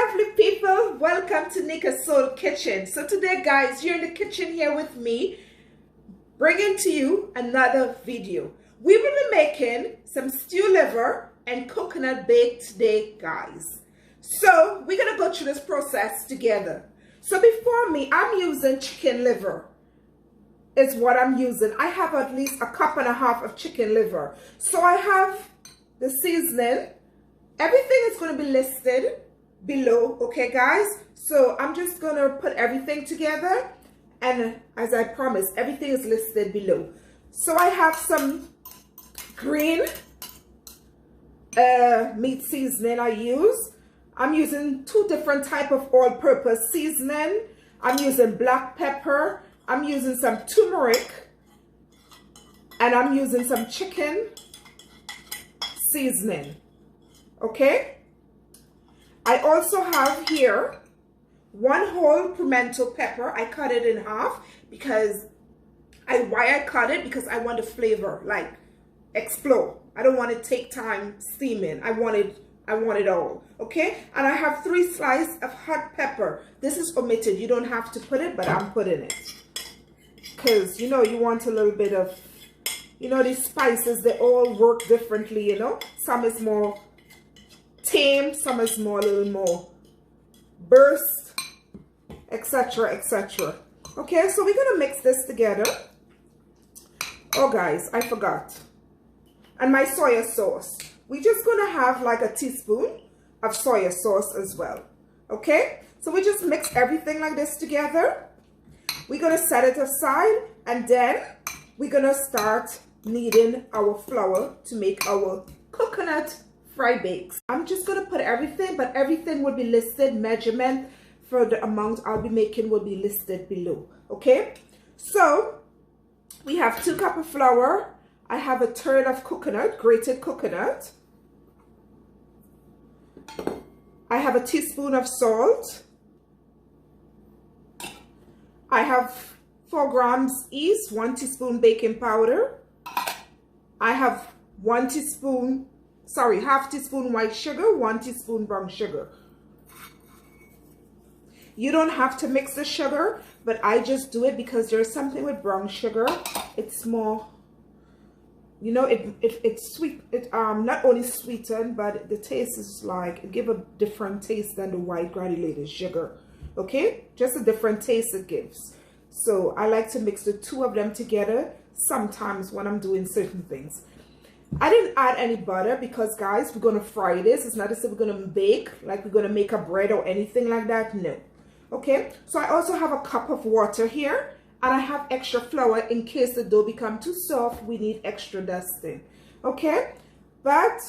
lovely people, welcome to Nikasouls Kitchen. So today guys, you're in the kitchen here with me, bringing to you another video. We will be making some stew liver and coconut bake today guys. So we're gonna go through this process together. So before me, I'm using chicken liver is what I'm using. I have at least 1.5 cups of chicken liver. So I have the seasoning. Everything is going to be listed below, okay guys? So I'm just going to put everything together, and as I promised, everything is listed below. So I have some green meat seasoning I use. I'm using 2 different type of all-purpose seasoning. I'm using black pepper, I'm using some turmeric, and I'm using some chicken seasoning. Okay, I also have here 1 whole pimento pepper. I cut it in half because why I cut it, because I want the flavor like explode. I don't want to take time steaming. I want it all. Okay, and I have 3 slices of hot pepper. This is omitted. You don't have to put it, but I'm putting it because you know you want a little bit of, you know, these spices, they all work differently. You know, some is more tame, some is more, a little more burst, etc, etc. Okay, so we're gonna mix this together. Oh guys, I forgot. And my soy sauce, we're just gonna have like a teaspoon of soy sauce as well. Okay, so we just mix everything like this together. We're gonna set it aside, and then we're gonna start kneading our flour to make our coconut fry bakes. I'm just going to put everything, but everything will be listed. Measurement for the amount I'll be making will be listed below. Okay, so we have 2 cups of flour. I have 1/3 of coconut, grated coconut. I have 1 teaspoon of salt. I have 4 grams yeast, 1 teaspoon baking powder. I have 1 teaspoon, sorry, half teaspoon white sugar, 1 teaspoon brown sugar. You don't have to mix the sugar, but I just do it because there's something with brown sugar. It's more, you know, it's sweet. It not only sweetened, but the taste is like, it gives a different taste than the white granulated sugar. Okay, just a different taste it gives. So I like to mix the 2 of them together sometimes when I'm doing certain things. I didn't add any butter because guys, we're going to fry this. It's not as if we're going to bake, like we're going to make a bread or anything like that. No. Okay, so I also have 1 cup of water here, and I have extra flour in case the dough become too soft. We need extra dusting. Okay, but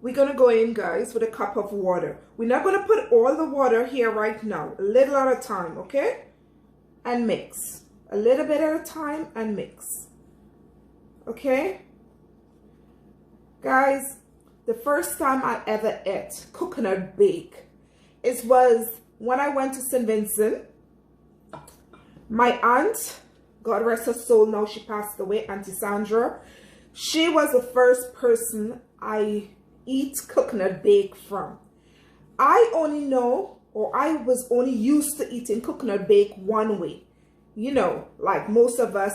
we're going to go in guys with 1 cup of water. We're not going to put all the water here right now, a little at a time. Okay, and mix a little bit at a time and mix. Okay guys, the first time I ever ate coconut bake, it was when I went to St. Vincent. My aunt, God rest her soul, now she passed away, Auntie Sandra, she was the first person I eat coconut bake from. I only know, or I was only used to eating coconut bake one way. You know, like most of us,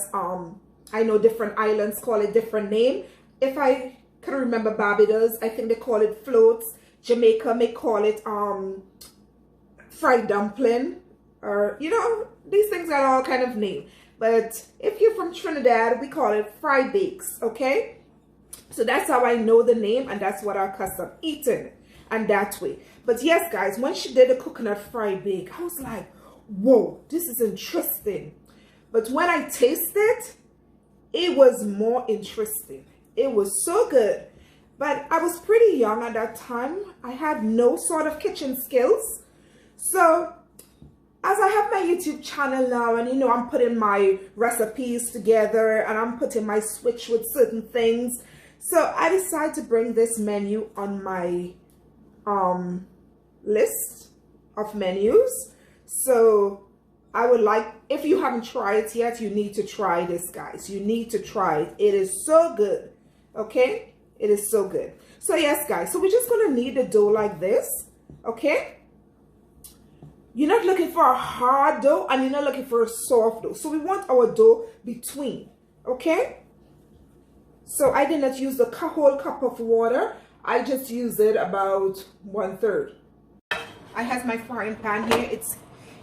I know different islands call it different name. If I can remember Barbados, I think they call it floats. Jamaica may call it fried dumpling, or you know, these things are all kind of named. But if you're from Trinidad, we call it fried bakes. Okay, so that's how I know the name, and that's what our custom eating, and that way. But yes guys, when she did the coconut fried bake, I was like, whoa, this is interesting. But when I tasted, it was more interesting. It was so good. But I was pretty young at that time. I had no sort of kitchen skills. So as I have my YouTube channel now, and you know, I'm putting my recipes together and I'm putting my switch with certain things. So I decided to bring this menu on my list of menus. So I would like, if you haven't tried it yet, you need to try this guys. You need to try it. It is so good. Okay, it is so good. So yes guys, so we're just going to knead the dough like this. Okay? You're not looking for a hard dough and you're not looking for a soft dough. So we want our dough between. Okay? So I did not use the whole cup of water. I just used it about 1/3. I have my frying pan here.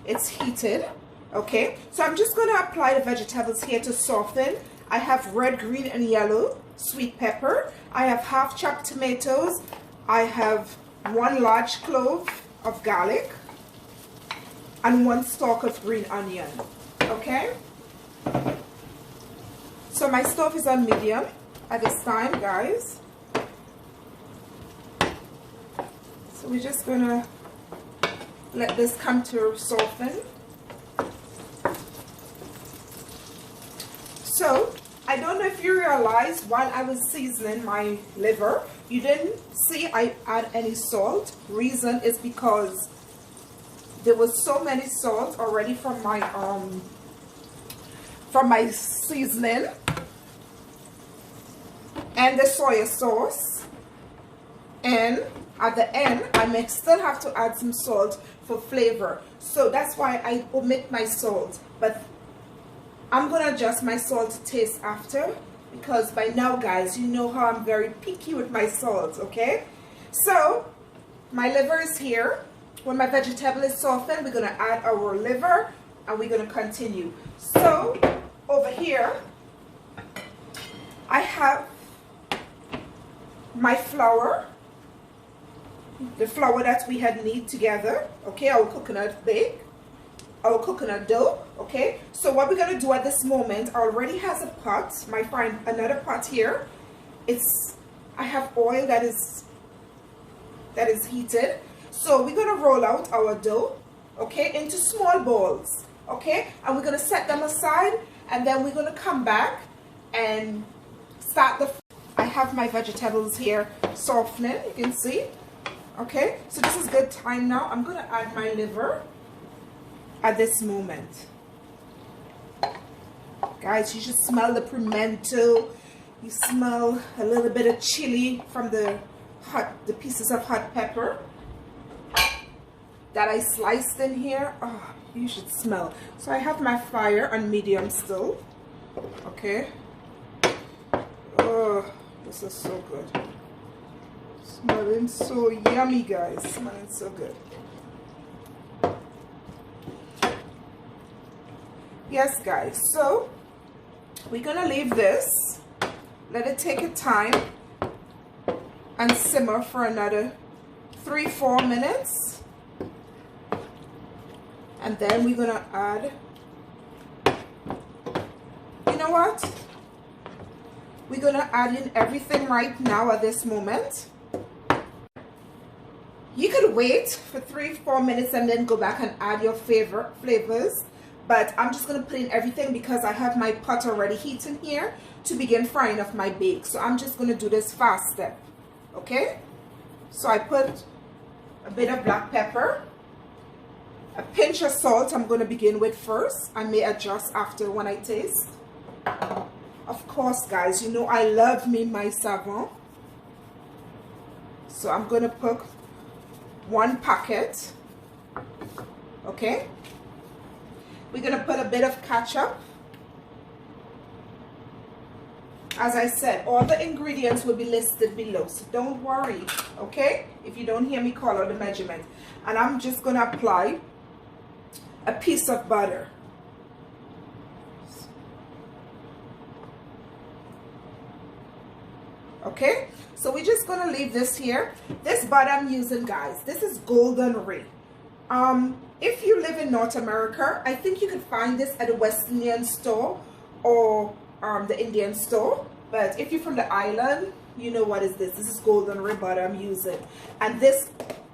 It's heated. Okay? So I'm just going to apply the vegetables here to soften. I have red, green, and yellow sweet pepper. I have half chopped tomatoes. I have 1 large clove of garlic and 1 stalk of green onion. Okay? So my stove is on medium at this time, guys. So we're just gonna let this come to soften. So I don't know if you realize while I was seasoning my liver, you didn't see I add any salt. Reason is because there was so many salt already from my seasoning and the soy sauce, and at the end I may still have to add some salt for flavor. So that's why I omit my salt, but I'm gonna adjust my salt to taste after, because by now, guys, you know how I'm very picky with my salt. Okay, so my liver is here. When my vegetable is softened, we're gonna add our liver and we're gonna continue. So over here I have my flour, the flour that we had knead together. Okay, our coconut bake, our coconut dough. Okay, so what we're gonna do at this moment, I already has a pot, another pot here. I have oil that is heated. So we're gonna roll out our dough, okay, into small balls. Okay, and we're gonna set them aside, and then we're gonna come back and start I have my vegetables here softening, you can see. Okay, so this is good time now. I'm gonna add my liver at this moment. Guys, you should smell the pimento. You smell a little bit of chili from the pieces of hot pepper that I sliced in here. Oh, you should smell. So I have my fire on medium still. Okay. Oh, this is so good. Smelling so yummy, guys. Smelling so good. Yes, guys. So we're gonna leave this. Let it take a time and simmer for another 3-4 minutes. And then we're gonna add, you know what? We're gonna add in everything right now at this moment. You could wait for 3-4 minutes and then go back and add your favorite flavors. But I'm just gonna put in everything because I have my pot already heating here to begin frying off my bake. So I'm just gonna do this fast step. Okay? So I put a bit of black pepper, a pinch of salt. I'm going to begin with first. I may adjust after when I taste. Of course, guys, you know I love me my savon. So I'm going to put 1 packet. Okay. We're going to put a bit of ketchup. As I said, all the ingredients will be listed below, so don't worry, okay, if you don't hear me call out the measurement. And I'm just going to apply a piece of butter. Okay, so we're just going to leave this here. This butter I'm using, guys, this is Golden Ray. If you live in North America, I think you can find this at a West Indian store or the Indian store. But if you're from the island, you know what is this. This is Golden Ray butter I'm using. And this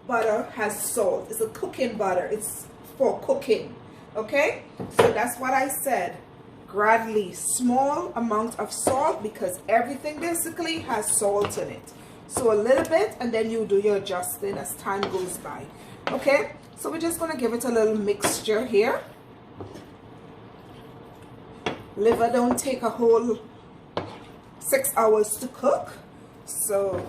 butter has salt. It's a cooking butter. It's for cooking. Okay? So that's what I said. Gradually, small amount of salt because everything basically has salt in it. So a little bit, and then you do your adjusting as time goes by. Okay? So we're just going to give it a little mixture here. Liver don't take a whole 6 hours to cook, so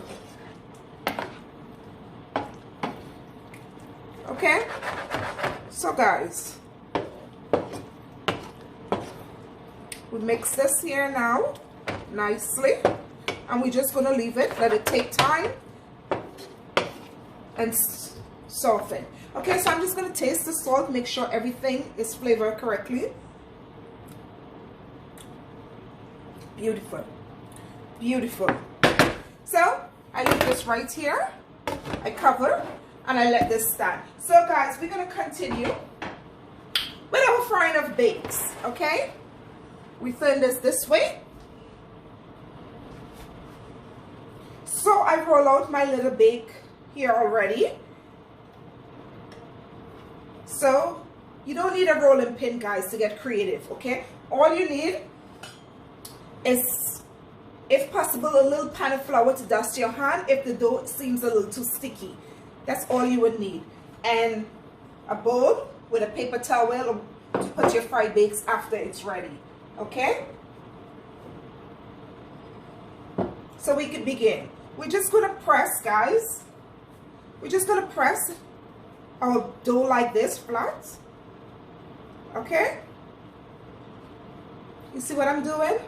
Okay, so guys, we mix this here now nicely, and we're just gonna leave it, let it take time and soften. Okay, so I'm just gonna taste the salt, make sure everything is flavored correctly. Beautiful, beautiful. So I leave this right here, I cover, and I let this stand. So guys, we're gonna continue with our frying of bakes. Okay, we turn this way. So I roll out my little bake here already. So you don't need a rolling pin, guys, to get creative. Okay, all you need is, if possible, a little pan of flour to dust your hand if the dough seems a little too sticky. That's all you would need, and a bowl with a paper towel to put your fried bakes after it's ready. Okay, so we can begin. We're just gonna press, guys. We're just gonna press our dough like this, flat. Okay, you see what I'm doing?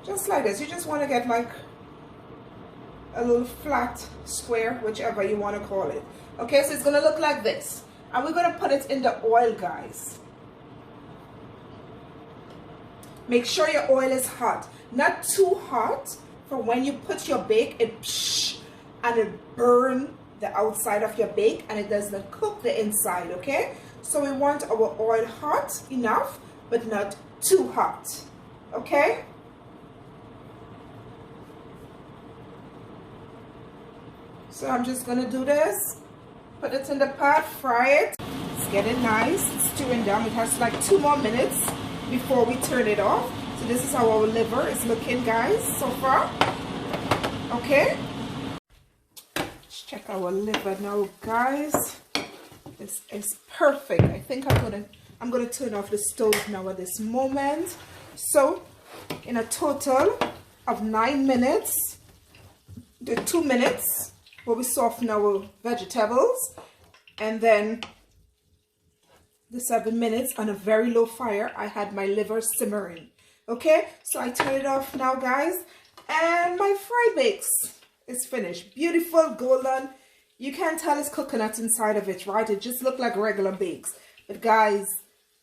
Just like this. You just want to get like a little flat square, whichever you want to call it. Okay, so it's going to look like this, and we're going to put it in the oil, guys. Make sure your oil is hot, not too hot for when you put your bake, and it burn the outside of your bake and it does not cook the inside. Okay, so we want our oil hot enough but not too hot. Okay, so I'm just gonna do this, put it in the pot, fry it. It's getting nice, it's stewing down. It has like 2 more minutes before we turn it off. So this is how our liver is looking, guys, so far. Okay, let's check our liver now, guys. This is perfect. I think I'm gonna turn off the stove now at this moment. So in a total of 9 minutes, the 2 minutes where we soften our vegetables, and then the 7 minutes on a very low fire, I had my liver simmering. Okay, so I turn it off now, guys, and my fried bakes is finished. Beautiful, golden. You can tell it's coconut inside of it, right? It just looked like regular bakes. But guys,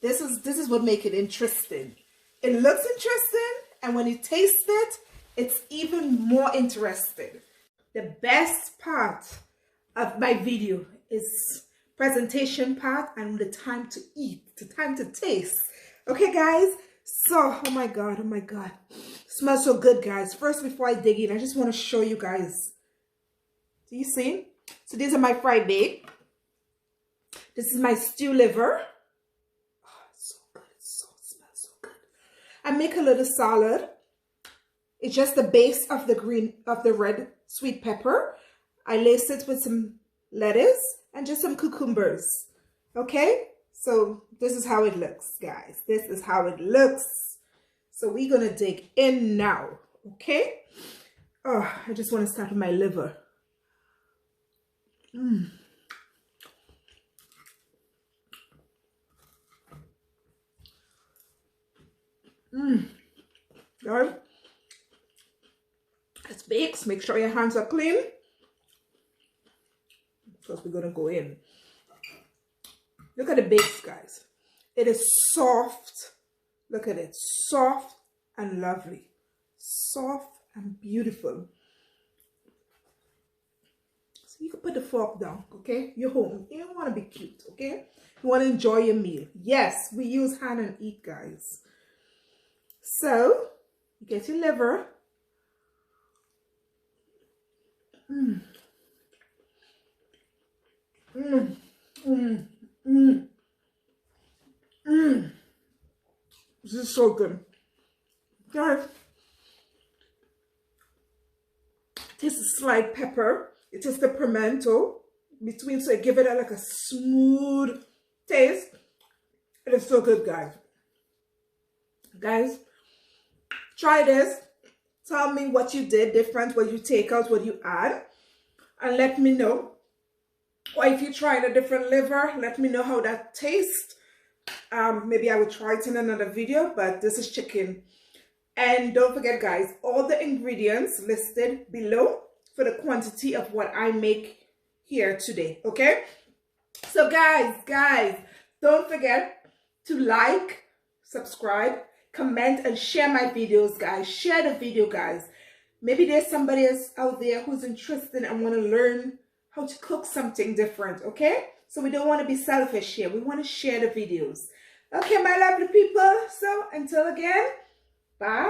this is what makes it interesting. It looks interesting, and when you taste it, it's even more interesting. The best part of my video is presentation part and the time to eat, the time to taste. Okay, guys, so oh my god, smells so good, guys. First, before I dig in, I just want to show you guys. Do you see? So these are my fried bake. This is my stew liver. Oh, it's so good. It smells so good. I make a little salad. It's just the base of the red sweet pepper. I lace it with some lettuce and just some cucumbers. Okay, so this is how it looks, guys. This is how it looks. So we're gonna dig in now. Okay, oh, I just want to start with my liver. Guys, it's bakes. Make sure your hands are clean, because we're gonna go in. Look at the bakes, guys. It is soft. Look at it, soft and lovely, soft and beautiful. So you can put the fork down, okay? You're home. You don't want to be cute, okay? You want to enjoy your meal. Yes, we use hand and eat, guys. So you get your liver. This is so good, guys. This is slide pepper. It is the pimento between, so I give it like a smooth taste. It is so good, guys. Guys, try this. Tell me what you did different, what you take out, what you add, and let me know Or if you're trying a different liver, let me know how that tastes. Maybe I will try it in another video, but this is chicken. And don't forget, guys, all the ingredients listed below for the quantity of what I make here today, okay? So guys, don't forget to like, subscribe, comment, and share my videos, guys. Share the video, guys. Maybe there's somebody else out there who's interested and want to learn how to cook something different, okay? So we don't want to be selfish here. We want to share the videos. Okay, my lovely people. So until again, bye.